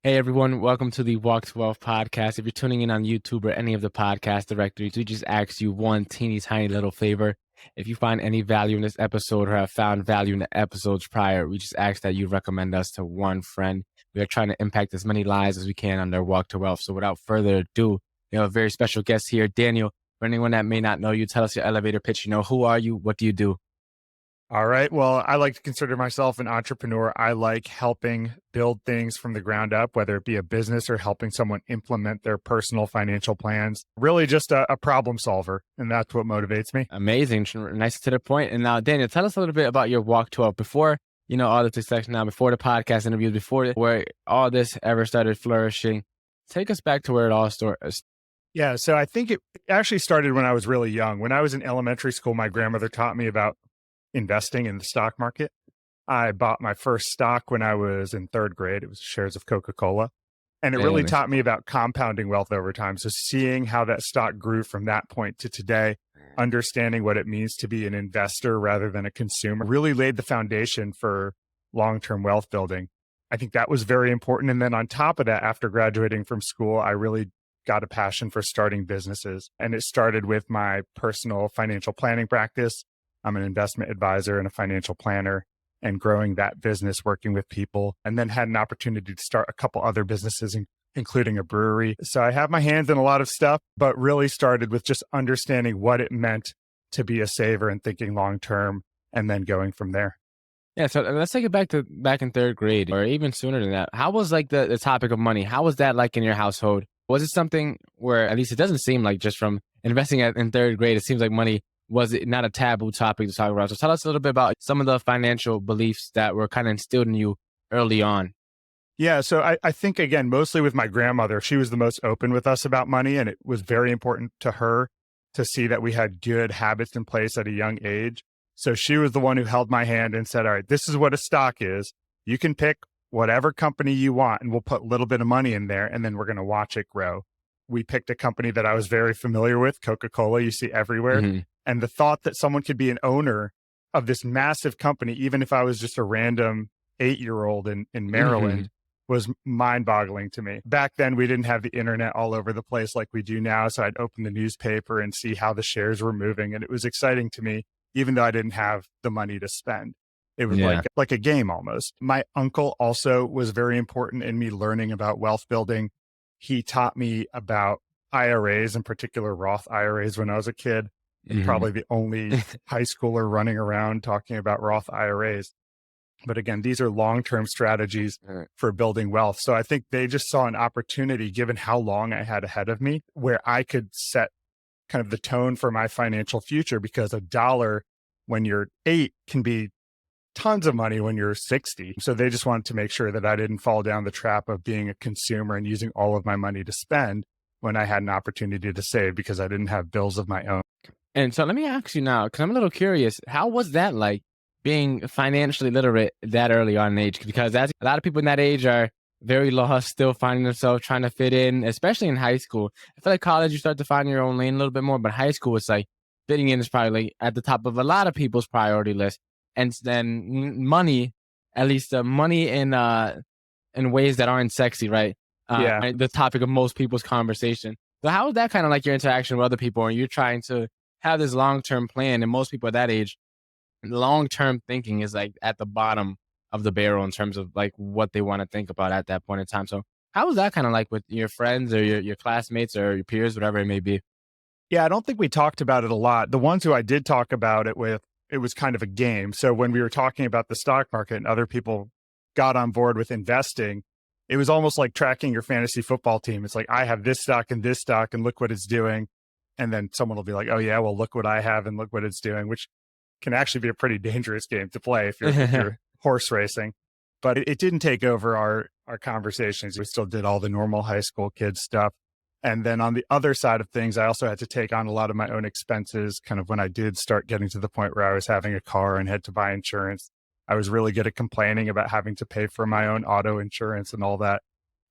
Hey everyone, welcome to the Walk to Wealth podcast. If you're tuning in on YouTube or any of the podcast directories, we just ask you one teeny tiny little favor. If you find any value in this episode or have found value in the episodes prior, we just ask that you recommend us to one friend. We are trying to impact as many lives as we can on their walk to wealth. So without further ado, we have a very special guest here, Daniel. For anyone that may not know you, tell us your elevator pitch. Who are you? What do you do? All right. Well, I like to consider myself an entrepreneur. I like helping build things from the ground up, whether it be a business or helping someone implement their personal financial plans. Really just a problem solver. And that's what motivates me. Amazing. Nice to the point. And now, Daniel, tell us a little bit about your walk to wealth before, all the success now, before the podcast interviews, before where all this ever started flourishing. Take us back to where it all started. Yeah. So I think it actually started when I was really young. When I was in elementary school, my grandmother taught me about investing in the stock market. I bought my first stock when I was in third grade. It was shares of Coca-Cola. And it really Famous. taught me about compounding wealth over time. So seeing how that stock grew from that point to today, understanding what it means to be an investor rather than a consumer, really laid the foundation for long-term wealth building. I think that was very important. And then on top of that, after graduating from school, I really got a passion for starting businesses. And it started with my personal financial planning practice. I'm an investment advisor and a financial planner, and growing that business, working with people, and then had an opportunity to start a couple other businesses, including a brewery. So I have my hands in a lot of stuff, but really started with just understanding what it meant to be a saver and thinking long term, and then going from there. Yeah, so let's take it back in third grade or even sooner than that. How was like the topic of money? How was that like in your household? Was it something where, at least it doesn't seem like just from investing in third grade, it seems like money was it not a taboo topic to talk about? So tell us a little bit about some of the financial beliefs that were kind of instilled in you early on. Yeah. So I think, again, mostly with my grandmother, she was the most open with us about money. And it was very important to her to see that we had good habits in place at a young age. So she was the one who held my hand and said, all right, this is what a stock is. You can pick whatever company you want, and we'll put a little bit of money in there, and then we're going to watch it grow. We picked a company that I was very familiar with, Coca-Cola, you see everywhere. Mm-hmm. And the thought that someone could be an owner of this massive company, even if I was just a random 8-year-old in Maryland, was mind-boggling to me. Back then, we didn't have the internet all over the place like we do now. So I'd open the newspaper and see how the shares were moving. And it was exciting to me, even though I didn't have the money to spend. It was like a game almost. My uncle also was very important in me learning about wealth building. He taught me about IRAs, in particular Roth IRAs, when I was a kid. Probably the only high schooler running around talking about Roth IRAs. But again, these are long-term strategies for building wealth. So I think they just saw an opportunity, given how long I had ahead of me, where I could set kind of the tone for my financial future, because a dollar when you're 8 can be tons of money when you're 60. So they just wanted to make sure that I didn't fall down the trap of being a consumer and using all of my money to spend when I had an opportunity to save, because I didn't have bills of my own. And so let me ask you now, because I'm a little curious, how was that like being financially literate that early on in age? Because that's, a lot of people in that age are very lost, still finding themselves trying to fit in, especially in high school. I feel like college, you start to find your own lane a little bit more, but high school, it's like fitting in is probably like at the top of a lot of people's priority list. And then money, at least money in ways that aren't sexy, right? Yeah. The topic of most people's conversation. So how is that kind of like your interaction with other people, and you're trying to have this long-term plan? And most people at that age, long-term thinking is like at the bottom of the barrel in terms of like what they want to think about at that point in time. So how was that kind of like with your friends or your classmates or your peers, whatever it may be? Yeah, I don't think we talked about it a lot. The ones who I did talk about it with, it was kind of a game. So when we were talking about the stock market and other people got on board with investing, it was almost like tracking your fantasy football team. It's like, I have this stock and look what it's doing. And then someone will be like, oh yeah, well, look what I have and look what it's doing, which can actually be a pretty dangerous game to play if you're horse racing. But it didn't take over our conversations. We still did all the normal high school kids stuff. And then on the other side of things, I also had to take on a lot of my own expenses. Kind of when I did start getting to the point where I was having a car and had to buy insurance, I was really good at complaining about having to pay for my own auto insurance and all that.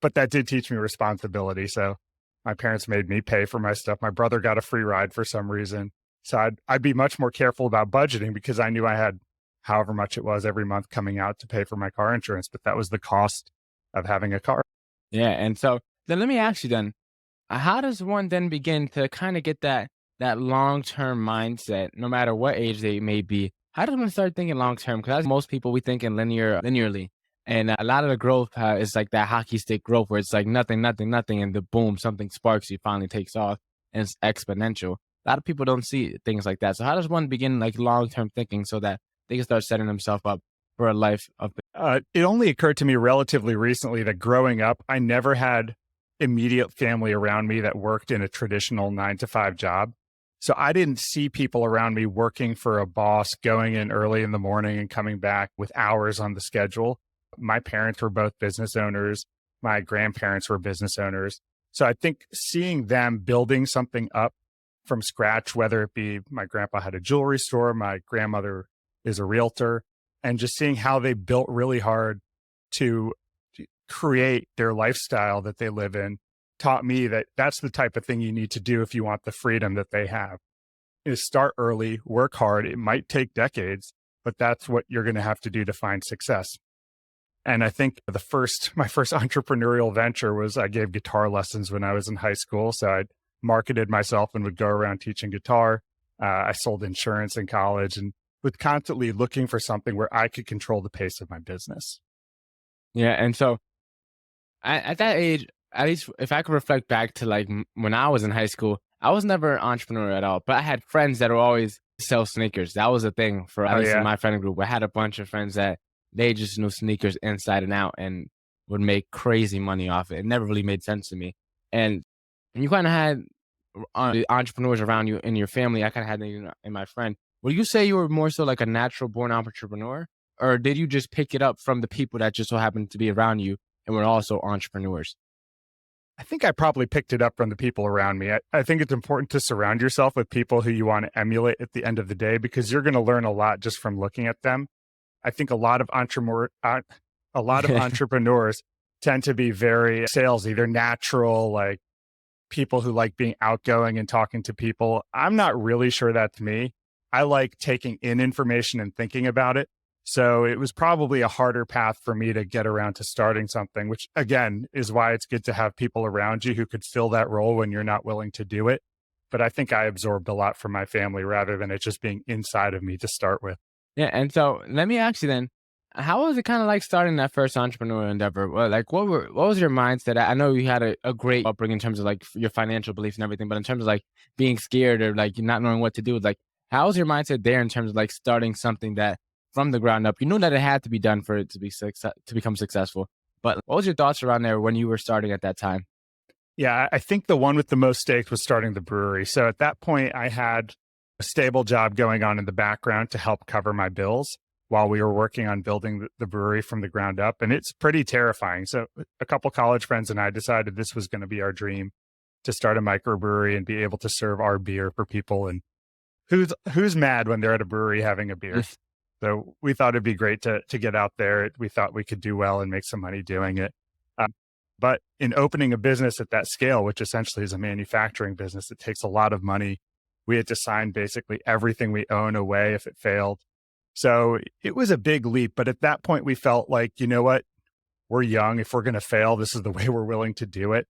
But that did teach me responsibility. So my parents made me pay for my stuff. My brother got a free ride for some reason. So I'd be much more careful about budgeting, because I knew I had however much it was every month coming out to pay for my car insurance. But that was the cost of having a car. Yeah. And so then let me ask you then, how does one then begin to kind of get that long-term mindset, no matter what age they may be? How does one start thinking long-term? Because most people, we think in linearly. And a lot of the growth is like that hockey stick growth where it's like nothing, nothing, nothing, and the boom, something sparks, you finally takes off, and it's exponential. A lot of people don't see things like that. So how does one begin like long-term thinking so that they can start setting themselves up for a life of It only occurred to me relatively recently that growing up, I never had immediate family around me that worked in a traditional 9 to 5 job. So I didn't see people around me working for a boss, going in early in the morning and coming back with hours on the schedule. My parents were both business owners. My grandparents were business owners. So I think seeing them building something up from scratch, whether it be my grandpa had a jewelry store, my grandmother is a realtor, and just seeing how they built really hard to create their lifestyle that they live in taught me that that's the type of thing you need to do if you want the freedom that they have. Is start early, work hard. It might take decades, but that's what you're going to have to do to find success. And I think my first entrepreneurial venture was I gave guitar lessons when I was in high school. So I marketed myself and would go around teaching guitar. I sold insurance in college and was constantly looking for something where I could control the pace of my business. Yeah. And so at that age, at least if I could reflect back to like when I was in high school, I was never an entrepreneur at all, but I had friends that were always sell sneakers. That was a thing for at Oh least in yeah. my friend group. I had a bunch of friends that they just knew sneakers inside and out and would make crazy money off it. It never really made sense to me. And you kind of had the entrepreneurs around you in your family. I kind of had them in my friend. Would you say you were more so like a natural born entrepreneur, or did you just pick it up from the people that just so happened to be around you and were also entrepreneurs? I think I probably picked it up from the people around me. I think it's important to surround yourself with people who you want to emulate at the end of the day because you're going to learn a lot just from looking at them. I think a lot of entrepreneurs tend to be very salesy. They're natural, like people who like being outgoing and talking to people. I'm not really sure that's me. I like taking in information and thinking about it. So it was probably a harder path for me to get around to starting something, which again is why it's good to have people around you who could fill that role when you're not willing to do it. But I think I absorbed a lot from my family rather than it just being inside of me to start with. Yeah, and so let me ask you then, how was it kind of like starting that first entrepreneurial endeavor? Well, like what was your mindset? I know you had a great upbringing in terms of like your financial beliefs and everything, but in terms of like being scared or like not knowing what to do, like how was your mindset there in terms of like starting something that from the ground up? You knew that it had to be done for it to be to become successful. But what was your thoughts around there when you were starting at that time? Yeah, I think the one with the most stakes was starting the brewery. So at that point, I had a stable job going on in the background to help cover my bills while we were working on building the brewery from the ground up. And it's pretty terrifying. So a couple college friends and I decided this was going to be our dream to start a microbrewery and be able to serve our beer for people. And who's mad when they're at a brewery having a beer? So we thought it'd be great to get out there. We thought we could do well and make some money doing it. But in opening a business at that scale, which essentially is a manufacturing business, it takes a lot of money. We had to sign basically everything we own away if it failed. So it was a big leap. But at that point, we felt like, you know what? We're young. If we're going to fail, this is the way we're willing to do it.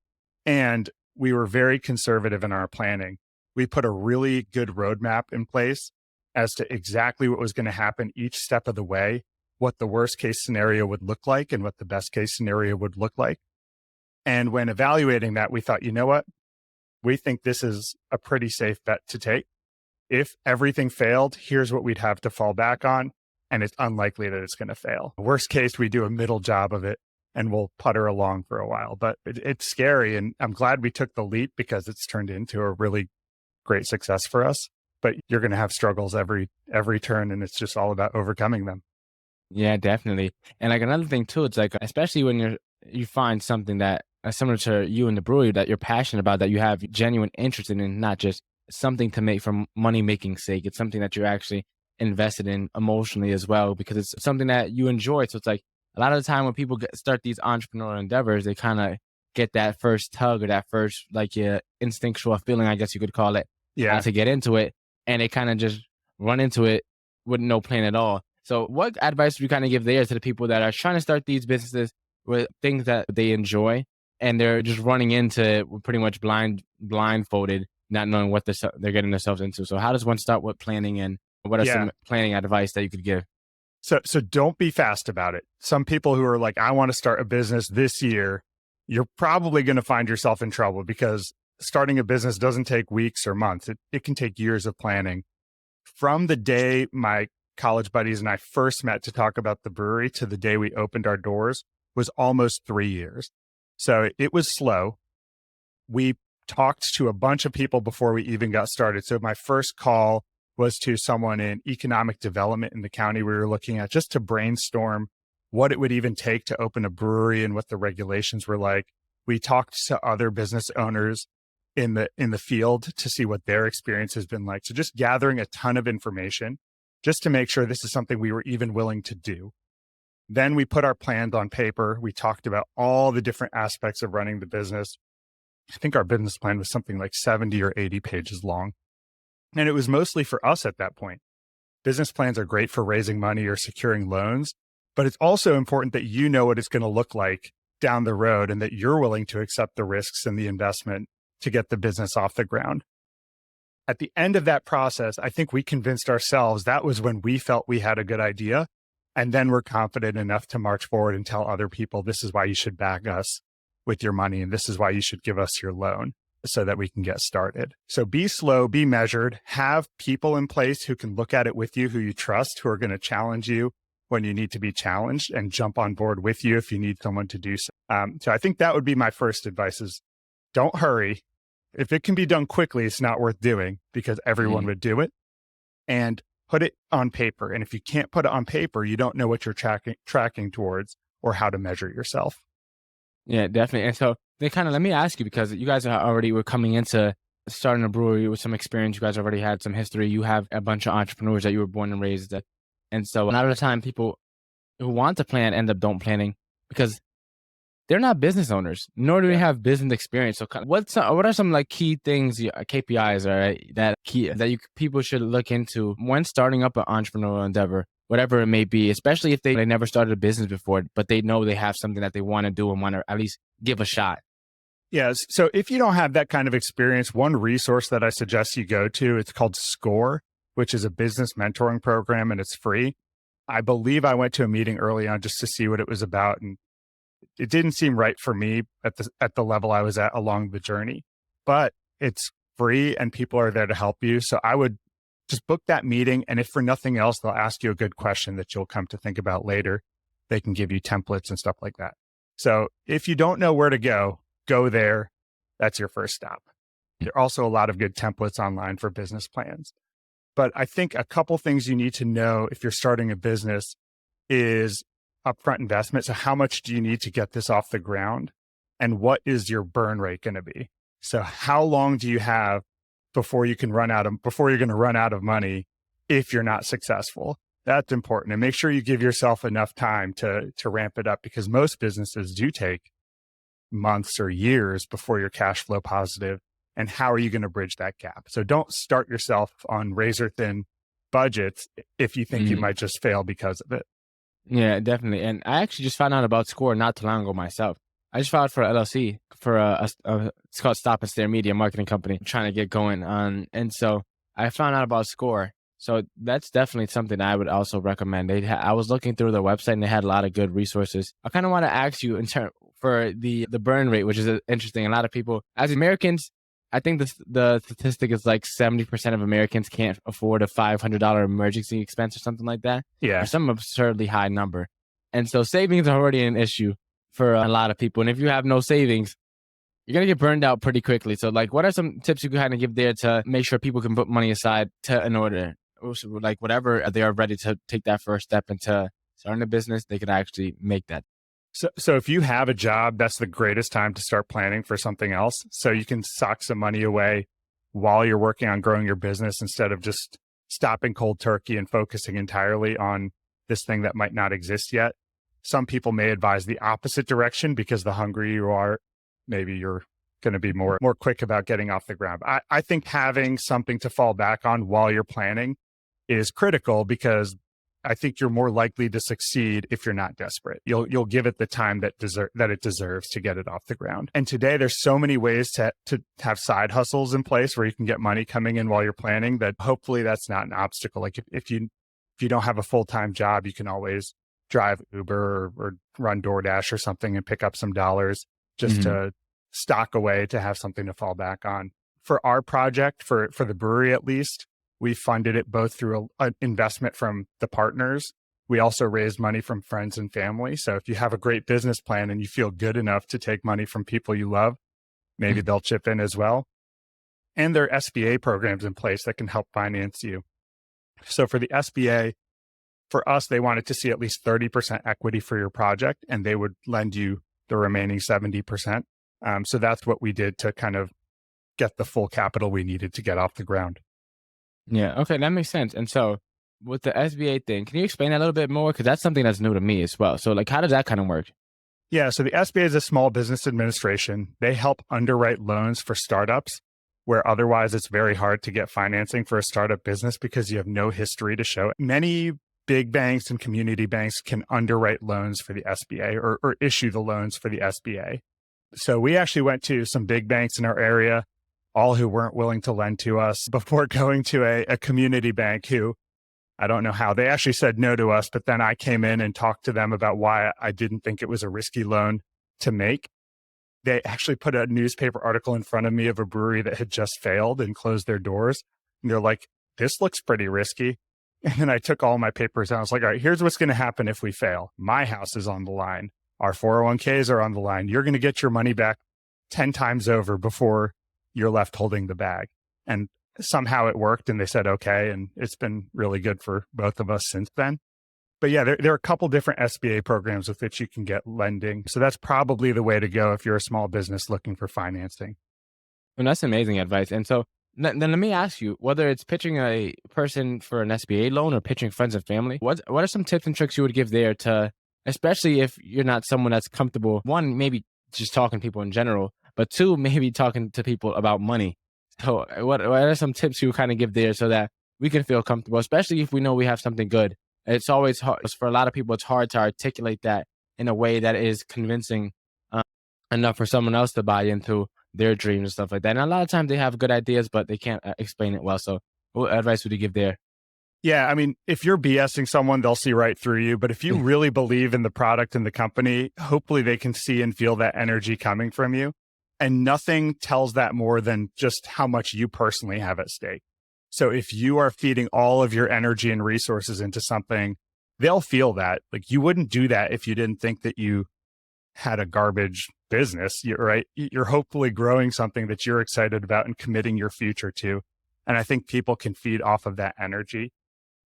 And we were very conservative in our planning. We put a really good roadmap in place as to exactly what was going to happen each step of the way, what the worst case scenario would look like and what the best case scenario would look like. And when evaluating that, we thought, you know what? We think this is a pretty safe bet to take. If everything failed, here's what we'd have to fall back on. And it's unlikely that it's going to fail. Worst case, we do a middle job of it and we'll putter along for a while. But it's scary. And I'm glad we took the leap because it's turned into a really great success for us. But you're going to have struggles every turn. And it's just all about overcoming them. Yeah, definitely. And like another thing too, it's like especially when you find something that similar to you and the brewery that you're passionate about, that you have genuine interest in, and not just something to make for money making sake. It's something that you're actually invested in emotionally as well because it's something that you enjoy. So it's like a lot of the time when people start these entrepreneurial endeavors, they kind of get that first tug or that first like instinctual feeling, I guess you could call it, Yeah. to get into it, and they kind of just run into it with no plan at all. So what advice would you kind of give there to the people that are trying to start these businesses with things that they enjoy and they're just running into it pretty much blindfolded, not knowing what they're getting themselves into. So how does one start with planning, and what are Yeah. some planning advice that you could give? So don't be fast about it. Some people who are like, I want to start a business this year, you're probably going to find yourself in trouble, because starting a business doesn't take weeks or months. It can take years of planning. From the day my college buddies and I first met to talk about the brewery to the day we opened our doors was almost 3 years. So it was slow. We talked to a bunch of people before we even got started. So my first call was to someone in economic development in the county we were looking at, just to brainstorm what it would even take to open a brewery and what the regulations were like. We talked to other business owners in the field to see what their experience has been like. So just gathering a ton of information just to make sure this is something we were even willing to do. Then we put our plans on paper. We talked about all the different aspects of running the business. I think our business plan was something like 70 or 80 pages long. And it was mostly for us at that point. Business plans are great for raising money or securing loans, but it's also important that you know what it's going to look like down the road and that you're willing to accept the risks and the investment to get the business off the ground. At the end of that process, I think we convinced ourselves that was when we felt we had a good idea. And then we're confident enough to march forward and tell other people, this is why you should back us with your money. And this is why you should give us your loan so that we can get started. So be slow, be measured, have people in place who can look at it with you, who you trust, who are going to challenge you when you need to be challenged, and jump on board with you if you need someone to do so. So I think that would be my first advice: is don't hurry. If it can be done quickly, it's not worth doing, because everyone would do it. And put it on paper. And if you can't put it on paper, you don't know what you're tracking towards or how to measure yourself. Yeah, definitely. And so then kind of let me ask you, because you guys were coming into starting a brewery with some experience. You guys already had some history. You have a bunch of entrepreneurs that you were born and raised at. And so a lot of the time people who want to plan end up don't planning because they're not business owners, nor do they have business experience. So what are some like key things, KPIs, right, that people should look into when starting up an entrepreneurial endeavor, whatever it may be, especially if they never started a business before, but they know they have something that they want to do and want to at least give a shot? Yes. So if you don't have that kind of experience, one resource that I suggest you go to, it's called SCORE, which is a business mentoring program, and it's free. I believe I went to a meeting early on just to see what it was about, and it didn't seem right for me at the level I was at along the journey, but it's free and people are there to help you. So I would just book that meeting. And if for nothing else, they'll ask you a good question that you'll come to think about later. They can give you templates and stuff like that. So if you don't know where to go there. That's your first stop. There are also a lot of good templates online for business plans. But I think a couple things you need to know if you're starting a business is upfront investment. So how much do you need to get this off the ground? And what is your burn rate going to be? So how long do you have before you're going to run out of money if you're not successful? That's important. And make sure you give yourself enough time to ramp it up, because most businesses do take months or years before you're cash flow positive. And how are you going to bridge that gap? So don't start yourself on razor thin budgets if you think you might just fail because of it. Yeah, definitely. And I actually just found out about SCORE not too long ago myself. I just filed for LLC for it's called Stop and Stare Media Marketing Company, trying to get going on. And so I found out about SCORE. So that's definitely something I would also recommend. I was looking through their website and they had a lot of good resources. I kind of want to ask you for the burn rate, which is interesting. A lot of people, as Americans, I think the statistic is like 70% of Americans can't afford a $500 emergency expense or something like that. Yeah. Or some absurdly high number. And so savings are already an issue for a lot of people. And if you have no savings, you're going to get burned out pretty quickly. So like, what are some tips you can kind of give there to make sure people can put money aside in order, like whatever they are ready to take that first step into starting a business, they can actually make that. So if you have a job, that's the greatest time to start planning for something else. So you can sock some money away while you're working on growing your business instead of just stopping cold turkey and focusing entirely on this thing that might not exist yet. Some people may advise the opposite direction, because the hungrier you are, maybe you're going to be more quick about getting off the ground. I think having something to fall back on while you're planning is critical, because I think you're more likely to succeed if you're not desperate. You'll give it the time that it deserves to get it off the ground. And today there's so many ways to have side hustles in place where you can get money coming in while you're planning, that hopefully that's not an obstacle. Like if you don't have a full-time job, you can always drive Uber or run DoorDash or something and pick up some dollars just to stock away, to have something to fall back on. For our project, for the brewery at least, we funded it both through an investment from the partners. We also raised money from friends and family. So if you have a great business plan and you feel good enough to take money from people you love, maybe they'll chip in as well. And there are SBA programs in place that can help finance you. So for the SBA, for us, they wanted to see at least 30% equity for your project, and they would lend you the remaining 70%. So that's what we did to kind of get the full capital we needed to get off the ground. Yeah. Okay. That makes sense. And so with the SBA thing, can you explain that a little bit more? Because that's something that's new to me as well. So like, how does that kind of work? Yeah. So the SBA is a small business administration. They help underwrite loans for startups where otherwise it's very hard to get financing for a startup business because you have no history to show. Many big banks and community banks can underwrite loans for the SBA or issue the loans for the SBA. So we actually went to some big banks in our area, all who weren't willing to lend to us, before going to a community bank who, I don't know how, they actually said no to us, but then I came in and talked to them about why I didn't think it was a risky loan to make. They actually put a newspaper article in front of me of a brewery that had just failed and closed their doors. And they're like, this looks pretty risky. And then I took all my papers and I was like, all right, here's what's going to happen if we fail. My house is on the line. Our 401ks are on the line. You're going to get your money back 10 times over before you're left holding the bag. And somehow it worked and they said, okay. And it's been really good for both of us since then. But yeah, there are a couple different SBA programs with which you can get lending. So that's probably the way to go if you're a small business looking for financing. And that's amazing advice. And so then let me ask you, whether it's pitching a person for an SBA loan or pitching friends and family, what are some tips and tricks you would give there to, especially if you're not someone that's comfortable, one, maybe just talking to people in general, but two, maybe talking to people about money. So what are some tips you would kind of give there so that we can feel comfortable, especially if we know we have something good? It's always hard for a lot of people. It's hard to articulate that in a way that is convincing enough for someone else to buy into their dreams and stuff like that. And a lot of times they have good ideas, but they can't explain it well. So what advice would you give there? Yeah, I mean, if you're BSing someone, they'll see right through you. But if you really believe in the product and the company, hopefully they can see and feel that energy coming from you. And nothing tells that more than just how much you personally have at stake. So if you are feeding all of your energy and resources into something, they'll feel that. Like, you wouldn't do that if you didn't think that you had a garbage business, right? You're hopefully growing something that you're excited about and committing your future to. And I think people can feed off of that energy.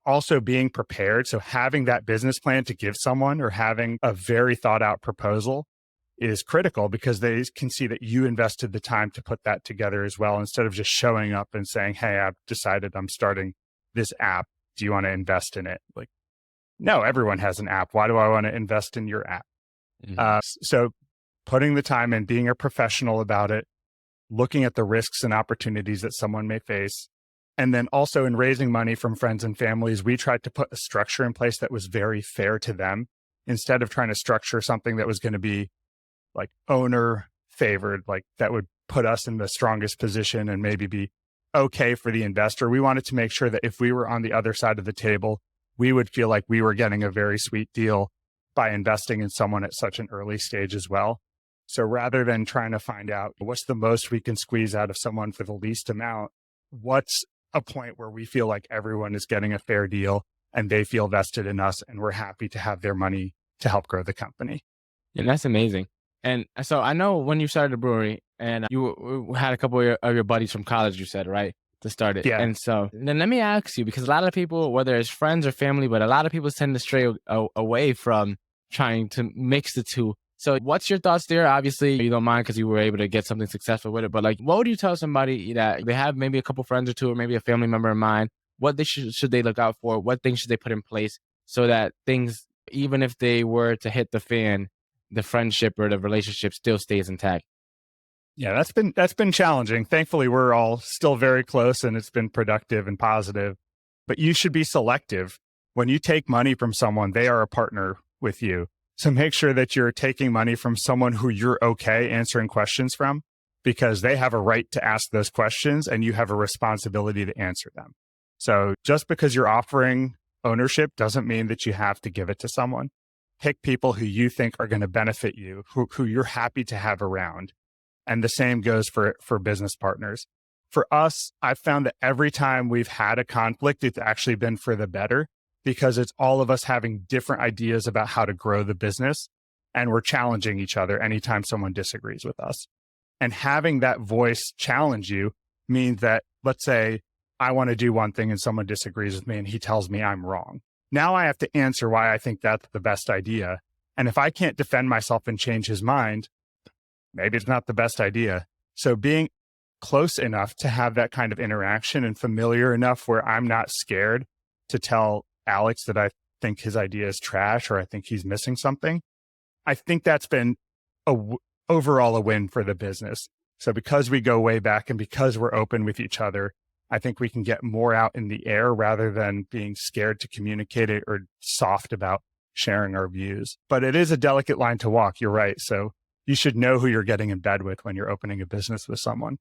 Also being prepared. So having that business plan to give someone or having a very thought out proposal is critical because they can see that you invested the time to put that together as well, instead of just showing up and saying, hey, I've decided I'm starting this app. Do you want to invest in it? Like, no, everyone has an app. Why do I want to invest in your app? So putting the time in, being a professional about it, looking at the risks and opportunities that someone may face. And then also in raising money from friends and families, we tried to put a structure in place that was very fair to them, instead of trying to structure something that was going to be like owner favored, like that would put us in the strongest position and maybe be okay for the investor. We wanted to make sure that if we were on the other side of the table, we would feel like we were getting a very sweet deal by investing in someone at such an early stage as well. So rather than trying to find out what's the most we can squeeze out of someone for the least amount, what's a point where we feel like everyone is getting a fair deal and they feel vested in us and we're happy to have their money to help grow the company. And that's amazing. And so I know when you started the brewery and you had a couple of your buddies from college, you said, right, to start it. Yeah. And so then let me ask you, because a lot of people, whether it's friends or family, but a lot of people tend to stray away from trying to mix the two. So what's your thoughts there? Obviously, you don't mind because you were able to get something successful with it. But like, what would you tell somebody that they have maybe a couple friends or two, or maybe a family member in mind? What they should they look out for? What things should they put in place so that things, even if they were to hit the fan, the friendship or the relationship still stays intact? Yeah, that's been challenging. Thankfully, we're all still very close and it's been productive and positive. But you should be selective. When you take money from someone, they are a partner with you. So make sure that you're taking money from someone who you're okay answering questions from, because they have a right to ask those questions and you have a responsibility to answer them. So just because you're offering ownership doesn't mean that you have to give it to someone. Pick people who you think are going to benefit you, who you're happy to have around. And the same goes for business partners. For us, I've found that every time we've had a conflict, it's actually been for the better, because it's all of us having different ideas about how to grow the business. And we're challenging each other anytime someone disagrees with us. And having that voice challenge you means that, let's say, I want to do one thing and someone disagrees with me and he tells me I'm wrong. Now I have to answer why I think that's the best idea. And if I can't defend myself and change his mind, maybe it's not the best idea. So being close enough to have that kind of interaction and familiar enough where I'm not scared to tell Alex that I think his idea is trash or I think he's missing something, I think that's been overall a win for the business. So because we go way back and because we're open with each other, I think we can get more out in the air rather than being scared to communicate it or soft about sharing our views. But it is a delicate line to walk. You're right. So you should know who you're getting in bed with when you're opening a business with someone.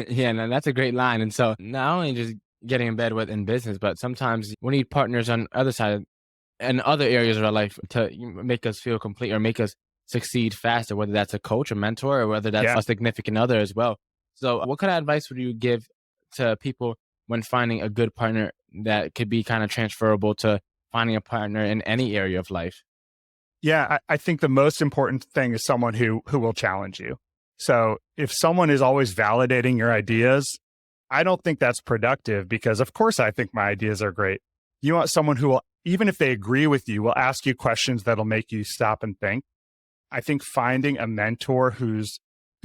Yeah, no, that's a great line. And so not only just getting in bed with in business, but sometimes we need partners on the other side and other areas of our life to make us feel complete or make us succeed faster, whether that's a coach, a mentor, or whether that's a significant other as well. So what kind of advice would you give to people when finding a good partner that could be kind of transferable to finding a partner in any area of life? Yeah, I think the most important thing is someone who will challenge you. So if someone is always validating your ideas, I don't think that's productive, because of course I think my ideas are great. You want someone who will, even if they agree with you, will ask you questions that'll make you stop and think. I think finding a mentor who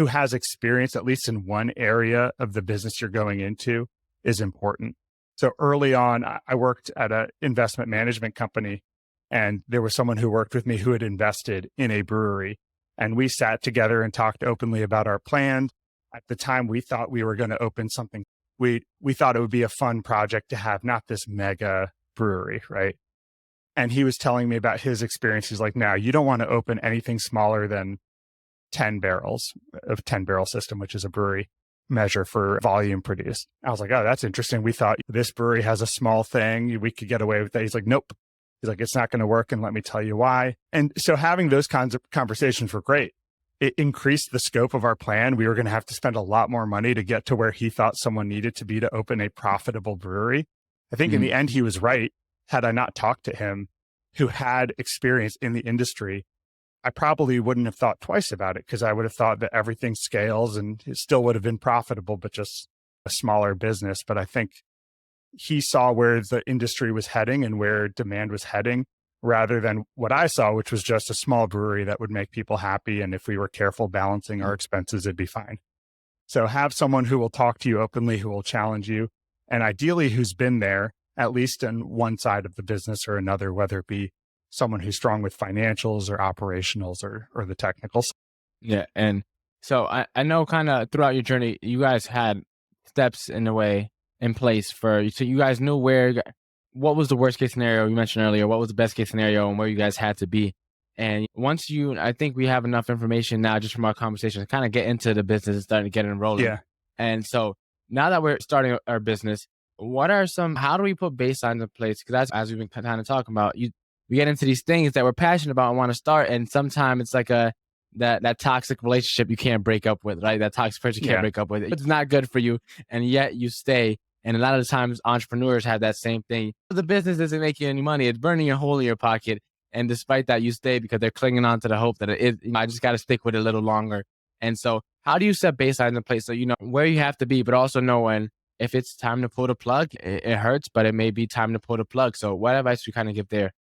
has experience, at least in one area of the business you're going into, is important. So early on, I worked at an investment management company, and there was someone who worked with me who had invested in a brewery. And we sat together and talked openly about our plan. At the time, we thought we were going to open something. We thought it would be a fun project to have, not this mega brewery, right? And he was telling me about his experience. He's like, no, you don't want to open anything smaller than 10 barrels of 10-barrel system, which is a brewery measure for volume produced. I was like, oh, that's interesting. We thought this brewery has a small thing. We could get away with that. He's like, nope. He's like, it's not going to work. And let me tell you why. And so having those kinds of conversations were great. It increased the scope of our plan. We were going to have to spend a lot more money to get to where he thought someone needed to be to open a profitable brewery. I think in the end, he was right. Had I not talked to him, who had experience in the industry, I probably wouldn't have thought twice about it, because I would have thought that everything scales and it still would have been profitable, but just a smaller business. But I think he saw where the industry was heading and where demand was heading, rather than what I saw, which was just a small brewery that would make people happy. And if we were careful balancing our expenses, it'd be fine. So have someone who will talk to you openly, who will challenge you, and ideally who's been there, at least on one side of the business or another, whether it be someone who's strong with financials or operationals or the technicals. Yeah. And so I know kind of throughout your journey, you guys had steps in a way in place so you guys knew what was the worst case scenario you mentioned earlier, what was the best case scenario, and where you guys had to be. And I think we have enough information now just from our conversation to kind of get into the business and starting to get it rolling. Yeah. And so now that we're starting our business, how do we put baselines in place? Because as we've been kind of talking about, we get into these things that we're passionate about and want to start. And sometimes it's like that toxic relationship you can't break up with, right? That toxic person you can't break up with. It's not good for you. And yet you stay. And a lot of the times entrepreneurs have that same thing. The business isn't making any money. It's burning a hole in your pocket. And despite that, you stay because they're clinging on to the hope that I just got to stick with it a little longer. And so how do you set baselines in place so you know where you have to be, but also know when, if it's time to pull the plug, it hurts, but it may be time to pull the plug. So what advice do you kind of give there?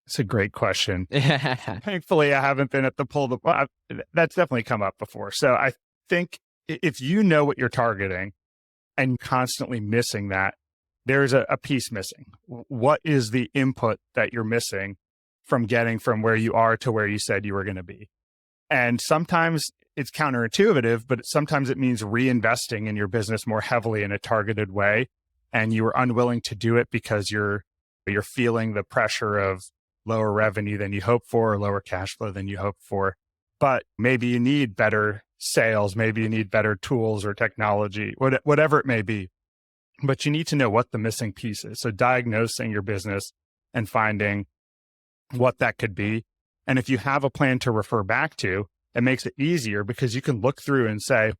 It's a great question. Thankfully, I haven't been at the pull the plug. That's definitely come up before. So I think if you know what you're targeting and constantly missing that, there's a piece missing. What is the input that you're missing from getting from where you are to where you said you were going to be? And sometimes it's counterintuitive, but sometimes it means reinvesting in your business more heavily in a targeted way. And you were unwilling to do it because you're You're feeling the pressure of lower revenue than you hope for, or lower cash flow than you hope for. But maybe you need better sales, maybe you need better tools or technology, whatever it may be. But you need to know what the missing piece is. So diagnosing your business and finding what that could be. And if you have a plan to refer back to, it makes it easier because you can look through and say,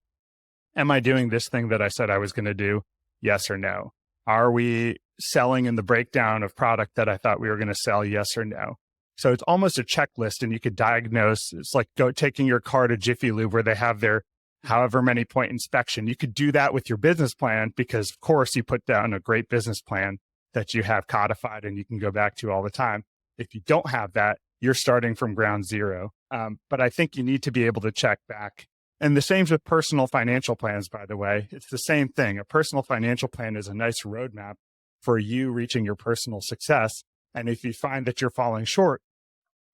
am I doing this thing that I said I was going to do? Yes or no? Are we selling in the breakdown of product that I thought we were going to sell? Yes or no? So it's almost a checklist, and you could diagnose. It's like taking your car to Jiffy Lube where they have their however many point inspection. You could do that with your business plan because, of course, you put down a great business plan that you have codified and you can go back to all the time. If you don't have that, you're starting from ground zero. But I think you need to be able to check back. And the same with personal financial plans, by the way. It's the same thing. A personal financial plan is a nice roadmap for you reaching your personal success. And if you find that you're falling short,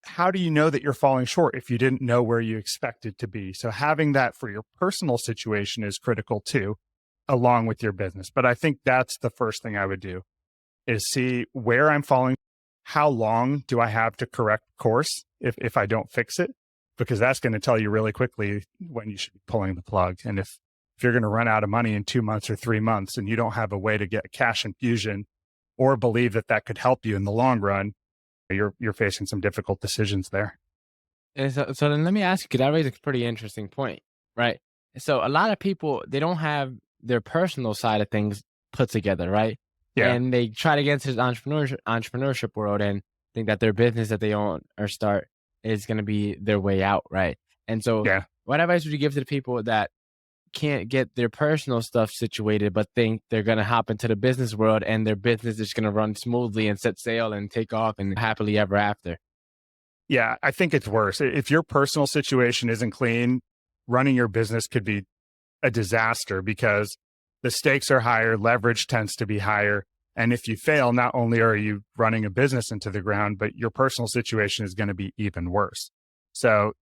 how do you know that you're falling short if you didn't know where you expected to be? So having that for your personal situation is critical too, along with your business. But I think that's the first thing I would do is see where I'm falling. How long do I have to correct course if I don't fix it? Because that's going to tell you really quickly when you should be pulling the plug. And if you're going to run out of money in 2 months or 3 months and you don't have a way to get a cash infusion or believe that that could help you in the long run, you're facing some difficult decisions there. And so then let me ask you, because that raises a pretty interesting point, right? So a lot of people, they don't have their personal side of things put together, right? Yeah. And they try to get into this entrepreneurship world and think that their business that they own or start is going to be their way out, right? And so what advice would you give to the people that can't get their personal stuff situated, but think they're going to hop into the business world and their business is going to run smoothly and set sail and take off and happily ever after? Yeah, I think it's worse. If your personal situation isn't clean, running your business could be a disaster because the stakes are higher, leverage tends to be higher. And if you fail, not only are you running a business into the ground, but your personal situation is going to be even worse. So,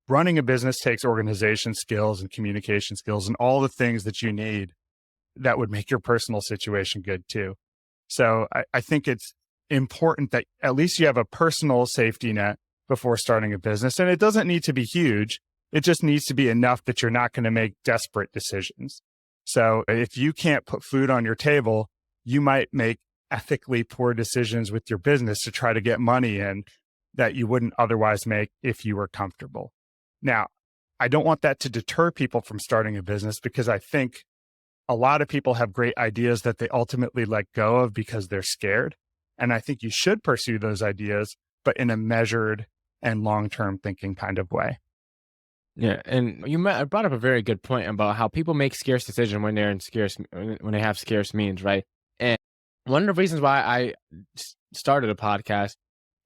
running a business takes organization skills and communication skills and all the things that you need that would make your personal situation good too. So I think it's important that at least you have a personal safety net before starting a business. And it doesn't need to be huge. It just needs to be enough that you're not going to make desperate decisions. So if you can't put food on your table, you might make ethically poor decisions with your business to try to get money in that you wouldn't otherwise make if you were comfortable. Now, I don't want that to deter people from starting a business because I think a lot of people have great ideas that they ultimately let go of because they're scared. And I think you should pursue those ideas, but in a measured and long-term thinking kind of way. Yeah, and you brought up a very good point about how people make scarce decisions when they're in when they have scarce means, right? And one of the reasons why I started a podcast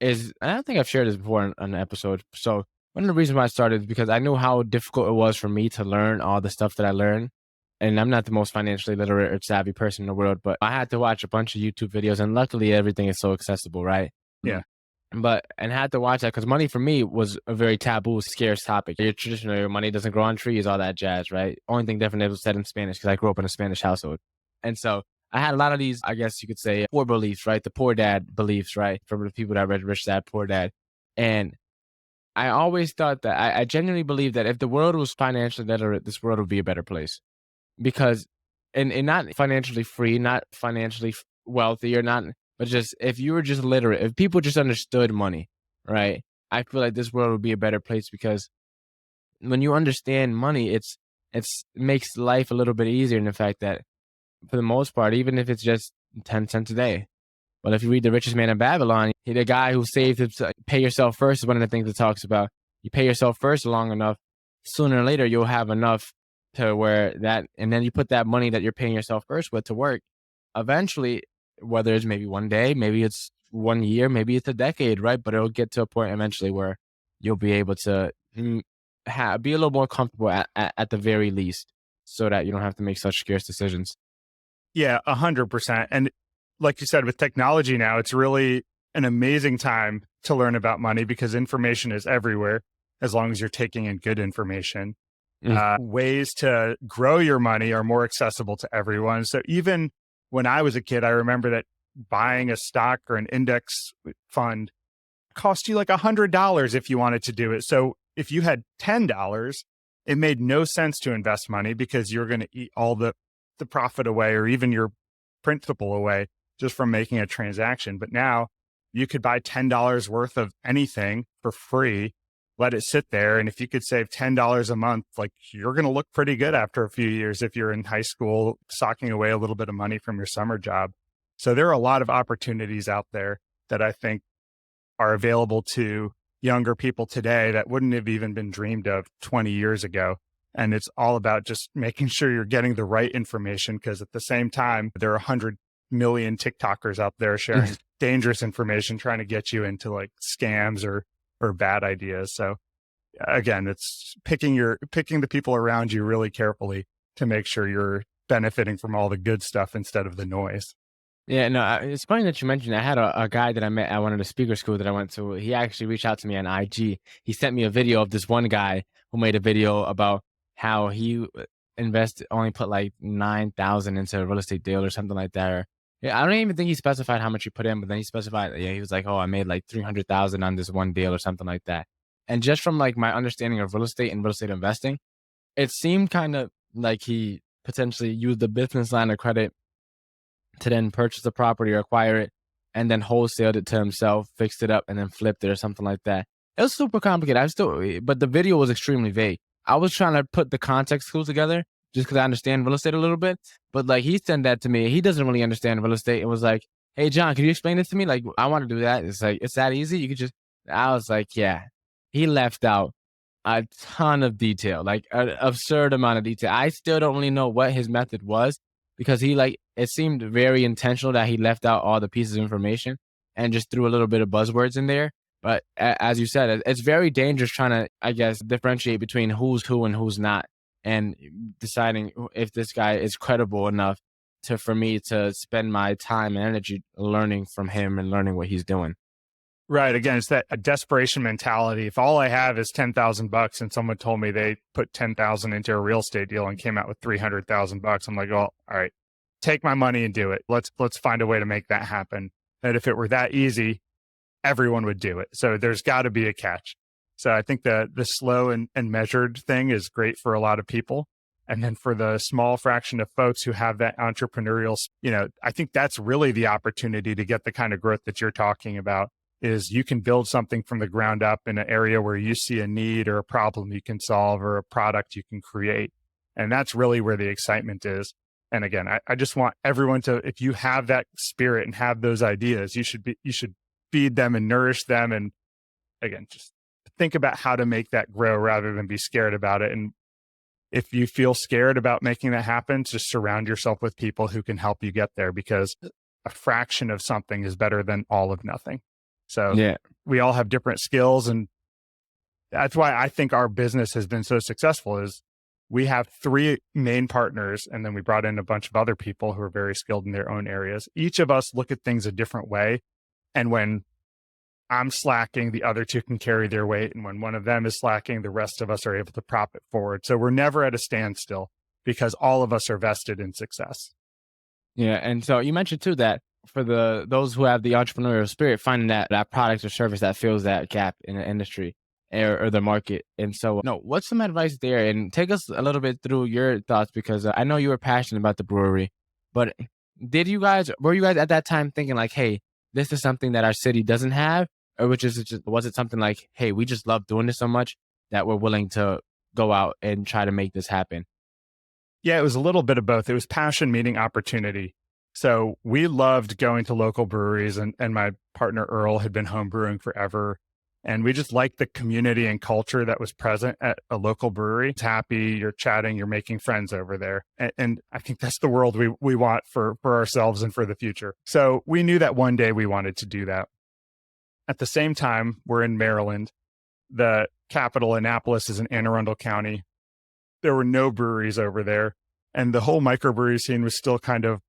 is, and I don't think I've shared this before on an episode. So one of the reasons why I started is because I knew how difficult it was for me to learn all the stuff that I learned. And I'm not the most financially literate or savvy person in the world, but I had to watch a bunch of YouTube videos, and luckily everything is so accessible, right? Yeah. And had to watch that because money for me was a very taboo, scarce topic. Your traditional, your money doesn't grow on trees, all that jazz, right? Only thing different, it was said in Spanish because I grew up in a Spanish household. And so I had a lot of these, I guess you could say, poor beliefs, right? The poor dad beliefs, right? From the people that read Rich Dad, Poor Dad. And I always thought that I genuinely believed that if the world was financially literate, this world would be a better place. Because, and not financially free, not financially wealthy, or not, but just if you were just literate, if people just understood money, right? I feel like this world would be a better place because when you understand money, it makes life a little bit easier in the fact that for the most part, even if it's just 10 cents a day. But if you read The Richest Man in Babylon, the guy who saved himself, pay yourself first is one of the things it talks about. You pay yourself first long enough, sooner or later, you'll have enough to where that, and then you put that money that you're paying yourself first with to work. Eventually, whether it's maybe one day, maybe it's 1 year, maybe it's a decade, right? But it'll get to a point eventually where you'll be able to be a little more comfortable at the very least, so that you don't have to make such scarce decisions. Yeah, 100%. And like you said, with technology now, it's really an amazing time to learn about money because information is everywhere as long as you're taking in good information. Ways to grow your money are more accessible to everyone. So even when I was a kid, I remember that buying a stock or an index fund cost you like $100 if you wanted to do it. So if you had $10, it made no sense to invest money because you're going to eat all the profit away or even your principal away just from making a transaction. But now you could buy $10 worth of anything for free, let it sit there. And if you could save $10 a month, like you're going to look pretty good after a few years if you're in high school, socking away a little bit of money from your summer job. So there are a lot of opportunities out there that I think are available to younger people today that wouldn't have even been dreamed of 20 years ago. And it's all about just making sure you're getting the right information, because at the same time, there are 100 million TikTokers out there sharing dangerous information, trying to get you into like scams or bad ideas. So again, it's picking the people around you really carefully to make sure you're benefiting from all the good stuff instead of the noise. Yeah, no, it's funny that you mentioned. I had a guy that I met at one of the speaker schools that I went to. He actually reached out to me on IG. He sent me a video of this one guy who made a video about how he only put like 9,000 into a real estate deal or something like that. Or, yeah, I don't even think he specified how much he put in, but then he specified, yeah, he was like, oh, I made like 300,000 on this one deal or something like that. And just from like my understanding of real estate and real estate investing, it seemed kind of like he potentially used the business line of credit to then purchase the property or acquire it and then wholesaled it to himself, fixed it up, and then flipped it or something like that. It was super complicated. But the video was extremely vague. I was trying to put the context clues together just because I understand real estate a little bit. But like he sent that to me. He doesn't really understand real estate. It was like, hey, John, can you explain this to me? Like, I want to do that. It's like, it's that easy. You could just, I was like, yeah. He left out a ton of detail, like an absurd amount of detail. I still don't really know what his method was, because it seemed very intentional that he left out all the pieces of information and just threw a little bit of buzzwords in there. But as you said, it's very dangerous trying to, I guess, differentiate between who's who and who's not, and deciding if this guy is credible enough for me to spend my time and energy learning from him and learning what he's doing. Right. Again, it's that a desperation mentality. If all I have is $10,000 and someone told me they put 10,000 into a real estate deal and came out with $300,000, I'm like, well, all right, take my money and do it. Let's find a way to make that happen. And if it were that easy, everyone would do it. So there's got to be a catch. So I think the slow and measured thing is great for a lot of people. And then for the small fraction of folks who have that entrepreneurial, I think that's really the opportunity to get the kind of growth that you're talking about. Is you can build something from the ground up in an area where you see a need or a problem you can solve or a product you can create. And that's really where the excitement is. And again, I just want everyone to, if you have that spirit and have those ideas, you should feed them and nourish them. And again, just think about how to make that grow rather than be scared about it. And if you feel scared about making that happen, just surround yourself with people who can help you get there, because a fraction of something is better than all of nothing. So yeah, we all have different skills. And that's why I think our business has been so successful is we have 3 main partners, and then we brought in a bunch of other people who are very skilled in their own areas. Each of us look at things a different way. And when I'm slacking, the other 2 can carry their weight. And when one of them is slacking, the rest of us are able to prop it forward. So we're never at a standstill because all of us are vested in success. Yeah. And so you mentioned too that for those who have the entrepreneurial spirit, finding that product or service that fills that gap in the industry or the market. And so, no, what's some advice there? And take us a little bit through your thoughts, because I know you were passionate about the brewery, but were you guys at that time thinking like, hey, this is something that our city doesn't have? Or was it something like, hey, we just love doing this so much that we're willing to go out and try to make this happen? Yeah, it was a little bit of both. It was passion meeting opportunity. So we loved going to local breweries, and my partner Earl had been home brewing forever. And we just liked the community and culture that was present at a local brewery. It's happy, you're chatting, you're making friends over there. And I think that's the world we want for ourselves and for the future. So we knew that one day we wanted to do that. At the same time, we're in Maryland. The capital, Annapolis, is in Anne Arundel County. There were no breweries over there. And the whole microbrewery scene was still kind of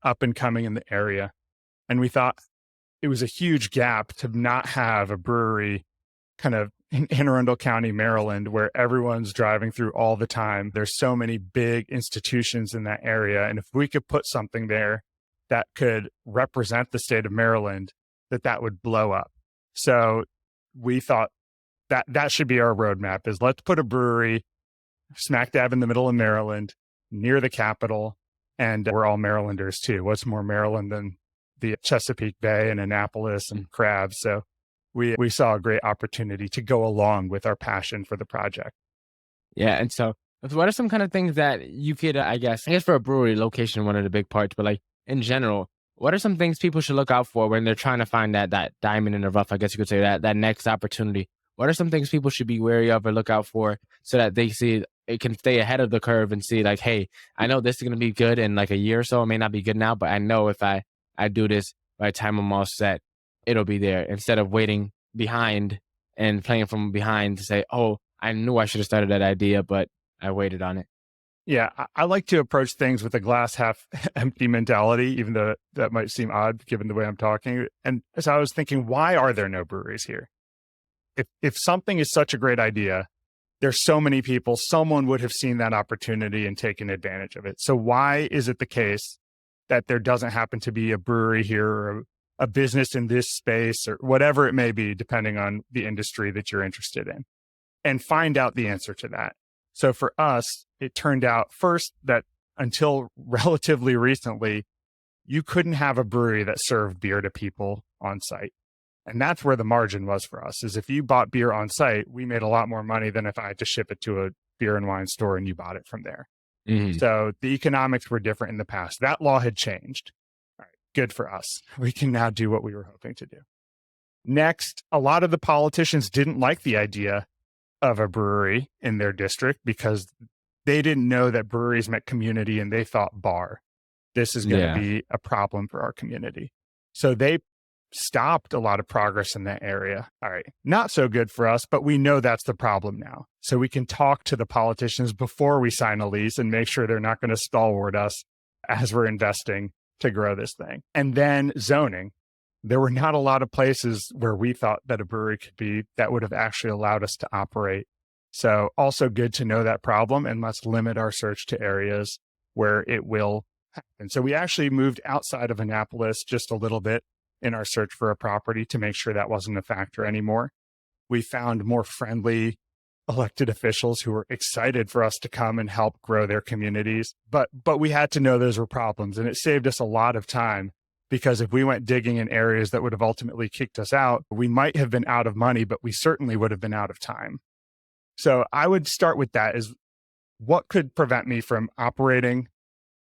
up and coming in the area. And we thought it was a huge gap to not have a brewery kind of in Anne Arundel County, Maryland, where everyone's driving through all the time. There's so many big institutions in that area. And if we could put something there that could represent the state of Maryland, that would blow up. So we thought that should be our roadmap, is let's put a brewery smack dab in the middle of Maryland, near the capital. And we're all Marylanders too. What's more Maryland than the Chesapeake Bay and Annapolis and crabs? So we saw a great opportunity to go along with our passion for the project. Yeah. And so what are some kind of things that you could, I guess for a brewery, location, one of the big parts, but like in general, what are some things people should look out for when they're trying to find that diamond in the rough? I guess you could say that next opportunity. What are some things people should be wary of or look out for so that they see it can stay ahead of the curve and see like, hey, I know this is going to be good in like a year or so. It may not be good now, but I know if I do this by the time I'm all set, it'll be there, instead of waiting behind and playing from behind to say, oh, I knew I should have started that idea, but I waited on it. Yeah, I like to approach things with a glass half empty mentality, even though that might seem odd given the way I'm talking. And so I was thinking, why are there no breweries here? If something is such a great idea, there's so many people, someone would have seen that opportunity and taken advantage of it. So why is it the case that there doesn't happen to be a brewery here, or a business in this space, or whatever it may be, depending on the industry that you're interested in? And find out the answer to that. So for us, it turned out first that until relatively recently, you couldn't have a brewery that served beer to people on site. And that's where the margin was for us, is if you bought beer on site, we made a lot more money than if I had to ship it to a beer and wine store and you bought it from there. Mm-hmm. So the economics were different in the past. That law had changed. All right, good for us. We can now do what we were hoping to do. Next, a lot of the politicians didn't like the idea of a brewery in their district because they didn't know that breweries meant community, and they thought bar. This is going to be a problem for our community. So they stopped a lot of progress in that area. All right, not so good for us, but we know that's the problem now. So we can talk to the politicians before we sign a lease and make sure they're not going to stalwart us as we're investing to grow this thing. And then zoning. There were not a lot of places where we thought that a brewery could be that would have actually allowed us to operate. So also good to know that problem, and let's limit our search to areas where it will happen. So we actually moved outside of Annapolis just a little bit in our search for a property to make sure that wasn't a factor anymore. We found more friendly elected officials who were excited for us to come and help grow their communities. But we had to know those were problems, and it saved us a lot of time. Because if we went digging in areas that would have ultimately kicked us out, we might have been out of money, but we certainly would have been out of time. So I would start with that, is what could prevent me from operating?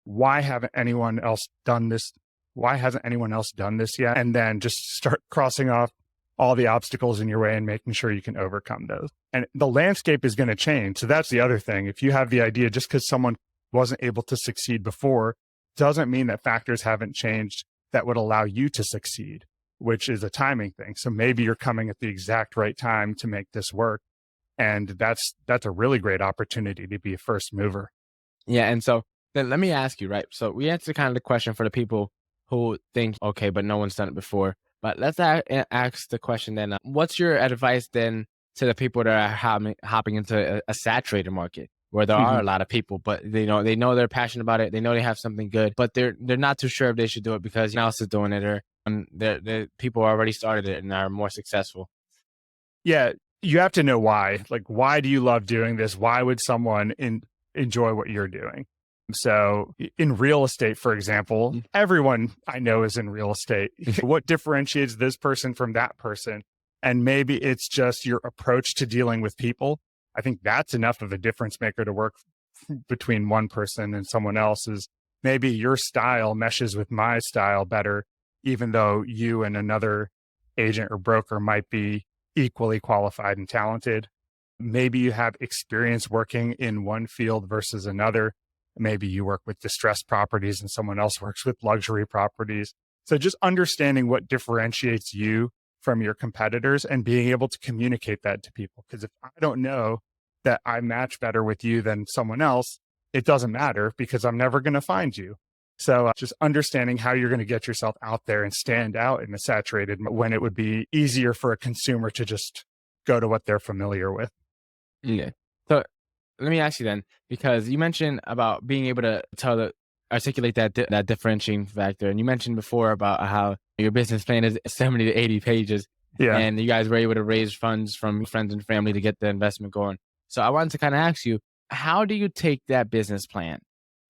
Why haven't anyone else done this? Why hasn't anyone else done this yet? And then just start crossing off all the obstacles in your way and making sure you can overcome those. And the landscape is going to change. So that's the other thing. If you have the idea, just because someone wasn't able to succeed before, doesn't mean that factors haven't changed that would allow you to succeed, which is a timing thing. So maybe you're coming at the exact right time to make this work. And that's a really great opportunity to be a first mover. Yeah. And so then let me ask you, right? So we answered kind of the question for the people who think, okay, but no one's done it before. But let's ask the question then, what's your advice then to the people that are hopping into a saturated market, where there are a lot of people, but they know they're passionate about it. They know they have something good, but they're not too sure if they should do it because someone else is doing it, or the people already started it and are more successful. Yeah, you have to know why. Like, why do you love doing this? Why would someone enjoy what you're doing? So in real estate, for example, everyone I know is in real estate. What differentiates this person from that person? And maybe it's just your approach to dealing with people. I think that's enough of a difference maker to work between one person and someone else's. Maybe your style meshes with my style better, even though you and another agent or broker might be equally qualified and talented. Maybe you have experience working in one field versus another. Maybe you work with distressed properties and someone else works with luxury properties. So just understanding what differentiates you from your competitors and being able to communicate that to people. Because if I don't know that I match better with you than someone else, it doesn't matter because I'm never going to find you. So just understanding how you're going to get yourself out there and stand out in a saturated when it would be easier for a consumer to just go to what they're familiar with. Yeah. So let me ask you then, because you mentioned about being able to tell articulate that differentiating factor. And you mentioned before about how your business plan is 70 to 80 pages, Yeah. and you guys were able to raise funds from friends and family to get the investment going. So I wanted to kind of ask you, how do you take that business plan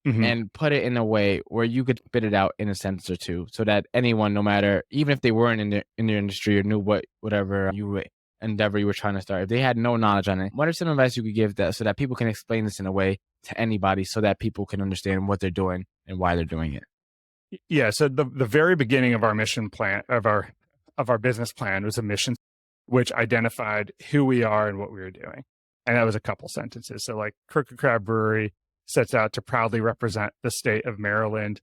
hmm and put it in a way where you could spit it out in a sentence or two, so that anyone, no matter, even if they weren't in the industry or knew whatever endeavor you were trying to start, if they had no knowledge on it, what are some advice you could give that so that people can explain this in a way to anybody, so that people can understand what they're doing and why they're doing it? Yeah. So the very beginning of our mission plan of our business plan was a mission which identified who we are and what we were doing. And that was a couple sentences. So like Crooked Crab Brewery sets out to proudly represent the state of Maryland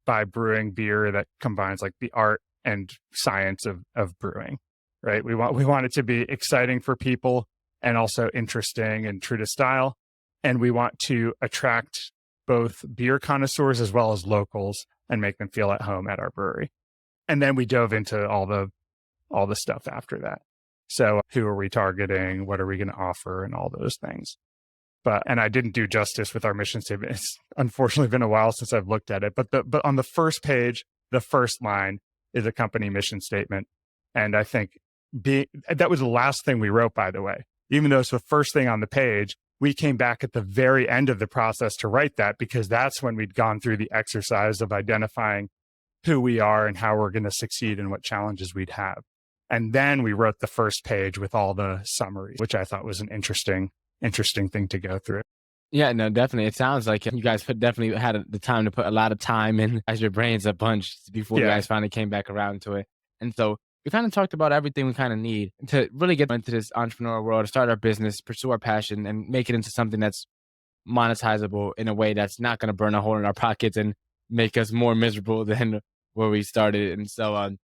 by brewing beer that combines like the art and science of brewing, right? We want it to be exciting for people and also interesting and true to style. And we want to attract both beer connoisseurs as well as locals and make them feel at home at our brewery. And then we dove into all the stuff after that. So who are we targeting? What are we going to offer? And all those things. And I didn't do justice with our mission statement. It's unfortunately been a while since I've looked at it. But on the first page, the first line is a company mission statement. And I think that was the last thing we wrote, by the way. Even though it's the first thing on the page, we came back at the very end of the process to write that, because that's when we'd gone through the exercise of identifying who we are and how we're going to succeed and what challenges we'd have. And then we wrote the first page with all the summaries, which I thought was an interesting thing to go through. Yeah, no, definitely. It sounds like you guys definitely had the time to put a lot of time in as your brains a bunch before you guys finally came back around to it. And so we kind of talked about everything we kind of need to really get into this entrepreneurial world, to start our business, pursue our passion, and make it into something that's monetizable in a way that's not going to burn a hole in our pockets and make us more miserable than where we started. And so,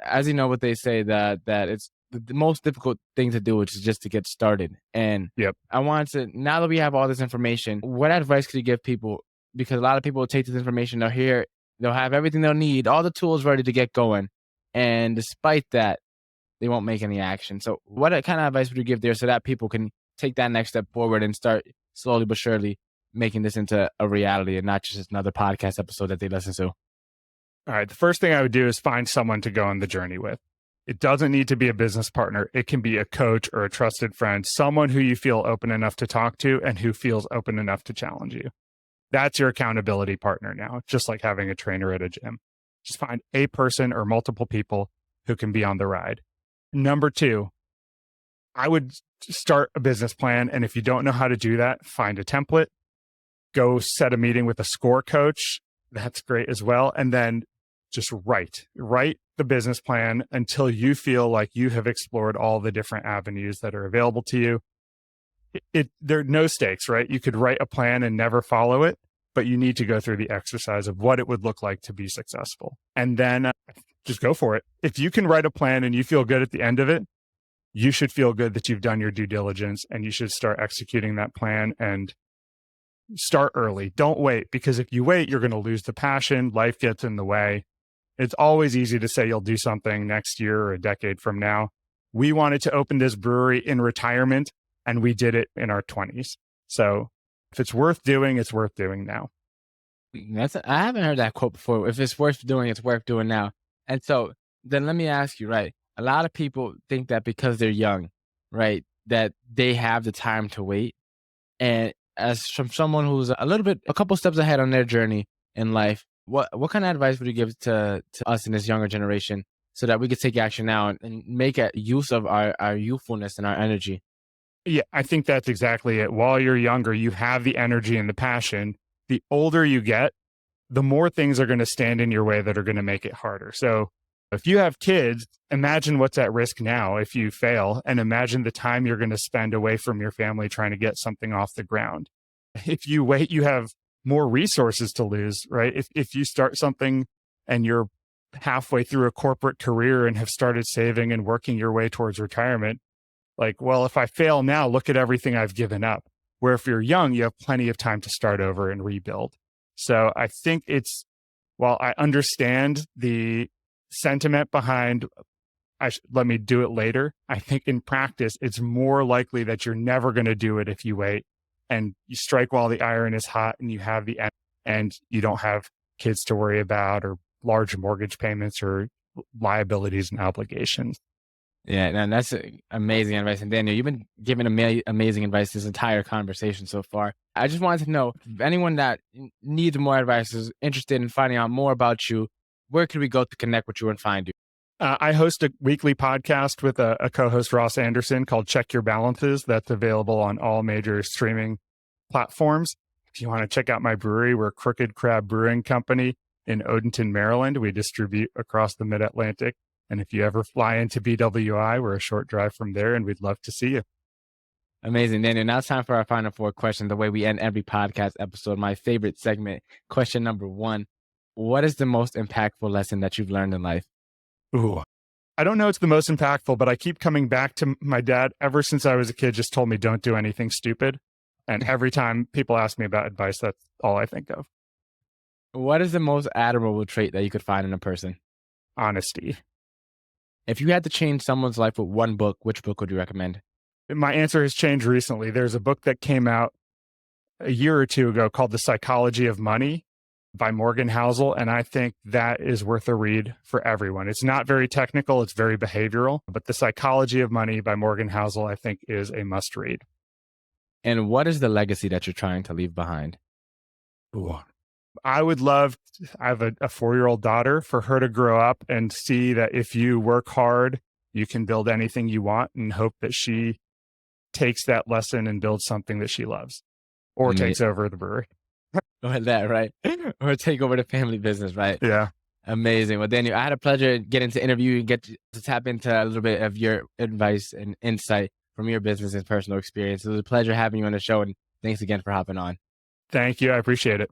as you know, what they say that it's the most difficult thing to do, which is just to get started. And I wanted to, now that we have all this information, what advice could you give people? Because a lot of people will take this information, they'll have everything they'll need, all the tools ready to get going. And despite that, they won't make any action. So what kind of advice would you give there so that people can take that next step forward and start slowly but surely making this into a reality and not just another podcast episode that they listen to? All right. The first thing I would do is find someone to go on the journey with. It doesn't need to be a business partner. It can be a coach or a trusted friend, someone who you feel open enough to talk to and who feels open enough to challenge you. That's your accountability partner now, just like having a trainer at a gym. Just find a person or multiple people who can be on the ride. Number two, I would start a business plan. And if you don't know how to do that, find a template, go set a meeting with a score coach. That's great as well. And then just write the business plan until you feel like you have explored all the different avenues that are available to you. There are no stakes, right? You could write a plan and never follow it, but you need to go through the exercise of what it would look like to be successful. And then just go for it. If you can write a plan and you feel good at the end of it, you should feel good that you've done your due diligence, and you should start executing that plan and start early. Don't wait, because if you wait, you're going to lose the passion. Life gets in the way. It's always easy to say you'll do something next year or a decade from now. We wanted to open this brewery in retirement, and we did it in our 20s. So if it's worth doing, it's worth doing now. I haven't heard that quote before. If it's worth doing, it's worth doing now. And so then let me ask you, right? A lot of people think that because they're young, right, that they have the time to wait. And as from someone who's a couple steps ahead on their journey in life, what kind of advice would you give to us in this younger generation so that we could take action now and make use of our youthfulness and our energy? Yeah, I think that's exactly it. While you're younger, you have the energy and the passion. The older you get, the more things are going to stand in your way that are going to make it harder. So if you have kids, imagine what's at risk now if you fail, and imagine the time you're going to spend away from your family trying to get something off the ground. If you wait, you have more resources to lose, right? If you start something and you're halfway through a corporate career and have started saving and working your way towards retirement, like, well, if I fail now, look at everything I've given up. Where if you're young, you have plenty of time to start over and rebuild. So I think while I understand the sentiment behind, let me do it later, I think in practice, it's more likely that you're never going to do it if you wait and you strike while the iron is hot and you have the end. and you don't have kids to worry about or large mortgage payments or liabilities and obligations. Yeah, and that's amazing advice. And Daniel, you've been giving amazing advice this entire conversation so far. I just wanted to know if anyone that needs more advice is interested in finding out more about you, where could we go to connect with you and find you? I host a weekly podcast with a co-host, Ross Anderson, called Check Your Balances. That's available on all major streaming platforms. If you want to check out my brewery, we're Crooked Crab Brewing Company in Odenton, Maryland. We distribute across the mid-Atlantic. And if you ever fly into BWI, we're a short drive from there, and we'd love to see you. Amazing, Daniel. Now it's time for our final four questions, the way we end every podcast episode. My favorite segment, question number one. What is the most impactful lesson that you've learned in life? Ooh, I don't know it's the most impactful, but I keep coming back to my dad ever since I was a kid, just told me don't do anything stupid. And every time people ask me about advice, that's all I think of. What is the most admirable trait that you could find in a person? Honesty. If you had to change someone's life with one book, which book would you recommend? My answer has changed recently. There's a book that came out a year or two ago called The Psychology of Money by Morgan Housel, and I think that is worth a read for everyone. It's not very technical, it's very behavioral, but The Psychology of Money by Morgan Housel, I think, is a must read. And what is the legacy that you're trying to leave behind? Ooh. I would love, I have a 4-year-old daughter, for her to grow up and see that if you work hard, you can build anything you want, and hope that she takes that lesson and builds something that she loves or takes over the brewery. Or that, right? Or take over the family business, right? Yeah. Amazing. Well, Daniel, I had a pleasure getting to interview you, get to tap into a little bit of your advice and insight from your business and personal experience. It was a pleasure having you on the show, and thanks again for hopping on. Thank you. I appreciate it.